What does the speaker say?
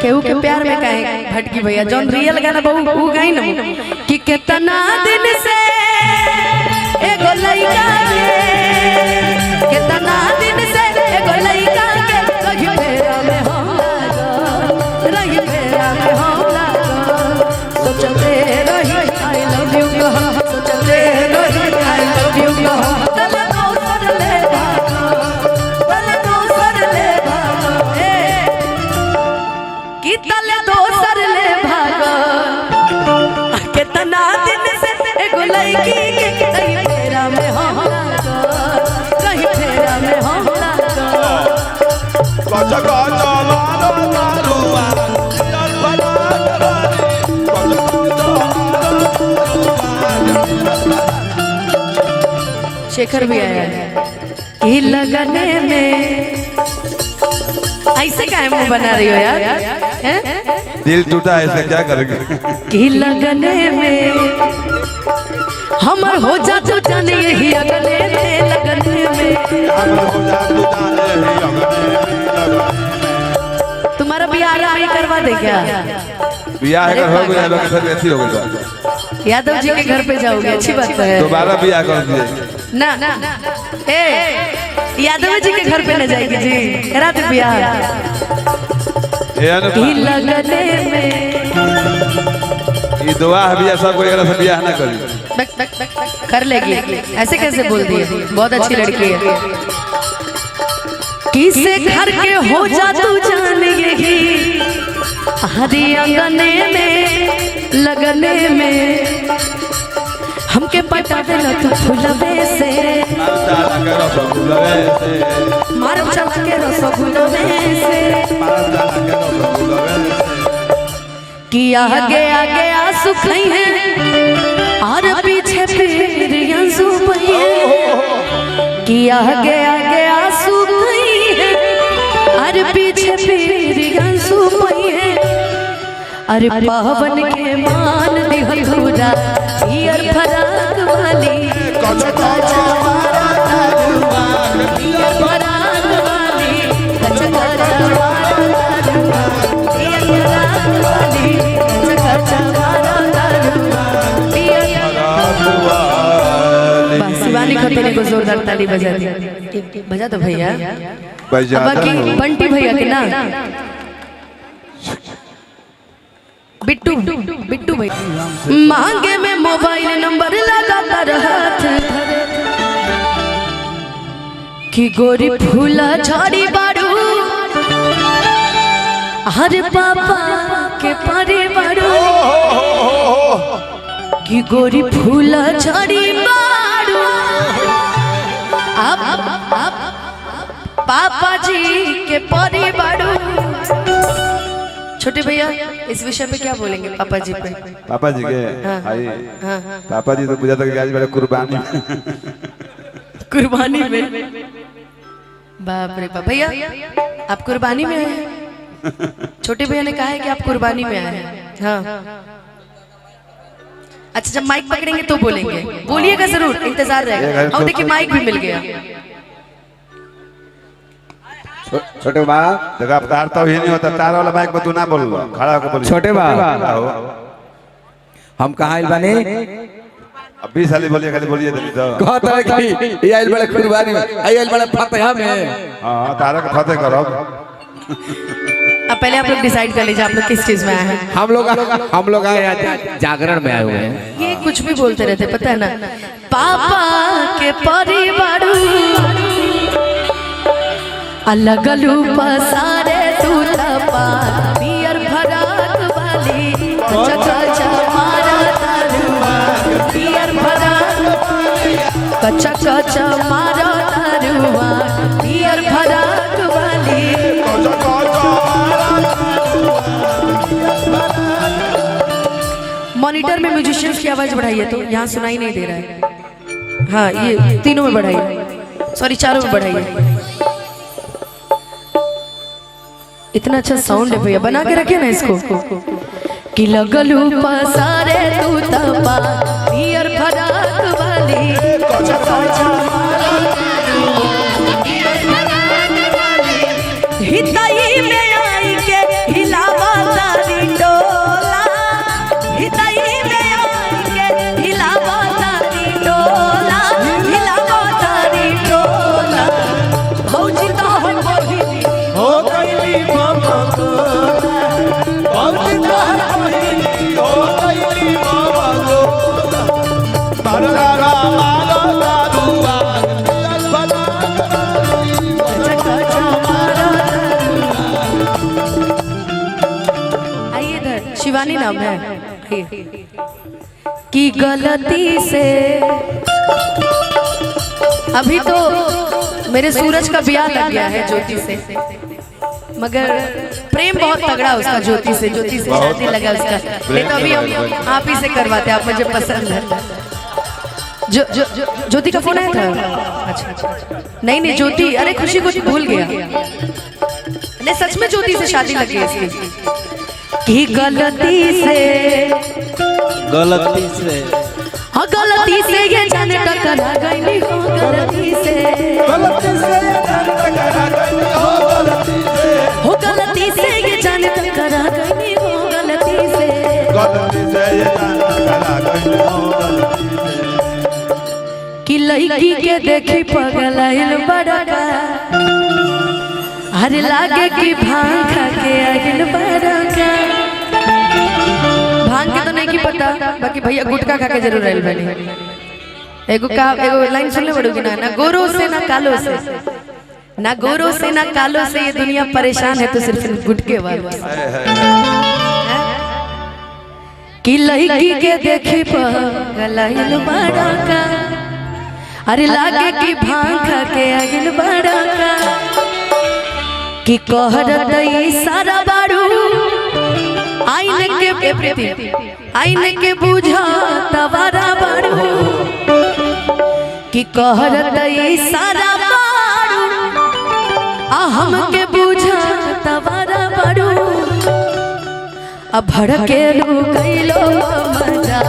केहू के प्यार में काहे भटकी भैया जौन रियल गाना बहु उ गाई न कि कितना दिन से एगो लइका के कितना दिन से एगो लइका के रही फेरा में हम लागल रही फेरा में हम लागल सोचते रही आई लव यू कह सोचते रही आई लव यू कह तले दोसर ले भागो तले दोसर ले भागो कि तले दोसर ले भागो कितना दिन से एगो लड़की के कहीं फेरा में हम लागो कहीं फेरा में हम लागो गजा गजा मारो तारुआ यार बना शेखर भी आया है कि लगने में ऐसे काहे मुंह बना रही हो यार हैं दिल टूटा ऐसे क्या करेंगे कि लगने में हमर हो जा तू जाने यही अगले में लगने में तुम्हारा बियाह नहीं करवा दे क्या बियाह अगर हो गया लोग फिर ऐसी हो गया यादव जी के घर पे जाओगे अच्छी बात है दोबारा बियाह कर दिए ना ए यादव जी के घर पे न जाएगी जी करा दे बियाह लगने में ये दुआ है बियाह सब कोई अगर बियाह ना करी कर लेगी ऐसे कैसे बोल दिए बहुत अच्छी लड़की है किसे घर के हो जा तू जान यही हरी अंगने में लगने में हमके पटा देला तू फुलवे से मारम चला के रसगुलवे से कि आगे आगे आंसू खई है और पीछे फिर आंसू बहे कि आगे आगे आंसू खई है और पीछे फिर आंसू बहे अरे पावन के मान दिहल हुरा हियर फराक वाली कचा कचा मारा तारुआ हियर फराक वाली कचा कचा मारा तारुआ हियर फराक वाली कचा कचा मारा तारुआ हियर फराक वाली बस शिवानी खतेरी को जोरदार ताली बजा दी बजा दो भैया बाकी बंटी भैया के ना बिट्टू बिट्टू भाई मांगे में मोबाइल नंबर लगाता रहत कि गोरी फूला झाड़ी बाड़ू हरे पापा के पारे बाड़ू कि गोरी फूला झाड़ी बाड़ू अब पापा जी के पारे बाड़ू छोटे भैया इस विषय पे क्या बोलेंगे पापा जी पे पापा जी के हाँ। पापा जी तो बुझा तक आज बड़े कुर्बानी कुर्बानी में बाप रे बाप भैया आप कुर्बानी में आए हैं छोटे भैया ने कहा है कि आप कुर्बानी में आए हैं हाँ अच्छा जब माइक पकड़ेंगे तो बोलेंगे बोलिएगा जरूर इंतजार रहेगा और देखिए माइक भी मिल गया छोटे बा देखा अब तार तो ही नहीं होता तार वाला माइक में तू ना बोल खड़ा होकर बोल छोटे बा हम कहाँ आइल बानी अब 20 साल बोलिए खाली बोलिए तो कहता है कि ये आइल बड़े कुर्बानी में आइल बड़े फतेहा में हां तारा के फतेह करो अब पहले आप लोग डिसाइड कर लीजिए आप लोग किस चीज में आए हैं हम लोग आए जागरण में आए हुए हैं ये कुछ भी बोलते रहते पता है ना पापा के परिवार अलग पसारे तू तपा पियर फराक वाली कचा कचा मारा तारुआ पियर फराक कचा कचा मारा तारुआ पियर फराक वाली मॉनिटर में म्यूजिशियंस की आवाज बढ़ाइए तो यहाँ सुनाई नहीं दे रहा है हाँ ये तीनों में बढ़ाइए सॉरी चारों में बढ़ाइए इतना अच्छा साउंड है भैया बना के रखे ना इसको कि लगलू पसारे तू तपा पियर फराक वाली कचा कचा हिताई में आई के हिलावा शिवानी नाम है कि गलती से अभी तो मेरे सूरज का ब्याह लग गया है ज्योति से, मगर प्रेम बहुत तगड़ा उसका ज्योति से शादी लगा उसका। नहीं तो अभी हम आप ही से करवाते, आप मुझे पसंद है। ज्योति का फोन आया था? अच्छा नहीं ज्योति, अरे खुशी को भूल गया। नहीं सच में ज्योति से शादी लगी है इसकी कि गलती से ये जान टकरा गई हो, गलती से ये जान टकरा गई हो, गलती से कि लड़की के देखी पगलाइल बड़का, अरे लागे कि भांग खा के आगिल बड़का। भांग के तो नहीं की पता, बाकी भैया गुटखा खा के जरूर आइल बनी। एगो लाइन सुनने पड़ोगी ना गोरो से ना कालो से, ना गोरो से ना कालो से ये दुनिया परेशान है तो सिर्फ गुटके वाले। कि लड़की के देखी पगलाइल बड़का, अरे लागे कि भांग खा के आगिल बड़का। कि कहरत सारा बारू आईने के बुझा तवारा बारू। कि कहरत सारा बारू हम के बुझा तवारा बारू। अब भड़के लू कैलो मजा